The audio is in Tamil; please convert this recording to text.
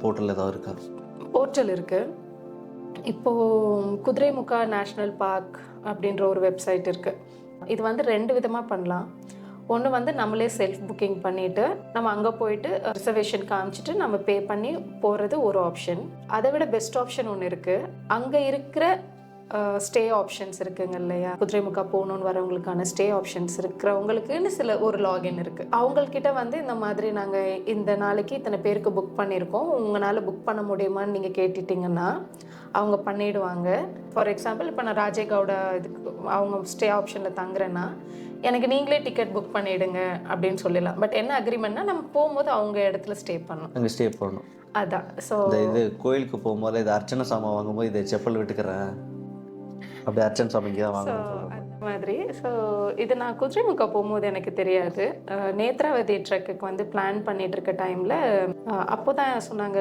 போர்ட்டல் ஏதாவது இருக்கா? போர்ட்டல் இருக்குது. இப்போது குதிரைமுக்கா நேஷ்னல் பார்க் அப்படின்ற ஒரு வெப்சைட் இருக்குது. இது வந்து 2 விதமாக பண்ணலாம். ஒன்று வந்து நம்மளே செல்ஃப் புக்கிங் பண்ணிவிட்டு நம்ம அங்கே போயிட்டு ரிசர்வேஷன் காமிச்சிட்டு நம்ம பே பண்ணி போகிறது ஒரு ஆப்ஷன். அதை விட பெஸ்ட் ஆப்ஷன் ஒன்று இருக்குது. அங்கே இருக்கிற ஸ்டே ஆப்ஷன்ஸ் இருக்குங்க இல்லையா, குதிரைமுக்கா போகணுன்னு வரவங்களுக்கான ஸ்டே ஆப்ஷன்ஸ் இருக்கிறவங்களுக்குன்னு சில ஒரு லாகின் இருக்குது. அவங்கக்கிட்ட வந்து இந்த மாதிரி நாங்கள் இந்த நாளைக்கு இத்தனை பேருக்கு புக் பண்ணியிருக்கோம், உங்களால் புக் பண்ண முடியுமான்னு நீங்கள் கேட்டுட்டிங்கன்னா அவங்க பண்ணிவிடுவாங்க. ஃபார் எக்ஸாம்பிள் இப்போ நான் ராஜேகவுடா இதுக்கு அவங்க ஸ்டே ஆப்ஷனில் தங்குறேன்னா எனக்கு நீங்களே டிக்கெட் புக் பண்ணிவிடுங்க அப்படின்னு சொல்லலாம். பட் என்ன அக்ரிமெண்ட்னா நம்ம போகும்போது அவங்க இடத்துல ஸ்டே பண்ணணும், அங்கே ஸ்டே பண்ணணும். அதான். ஸோ இது கோயிலுக்கு போகும்போது இது அர்ச்சனை சாமான் வாங்கும்போது இதை செப்பல் விட்டுக்கிறேன் அப்படி அர்ச்சனை சாமி இங்கே தான் வாங்கணும் அந்த மாதிரி. ஸோ இது நான் குதிரைமுக்கா போகும்போது எனக்கு தெரியாது. நேத்ராவதி ட்ரெக்குக்கு வந்து பிளான் பண்ணிட்டு இருக்க டைமில் அப்போ தான் சொன்னாங்க,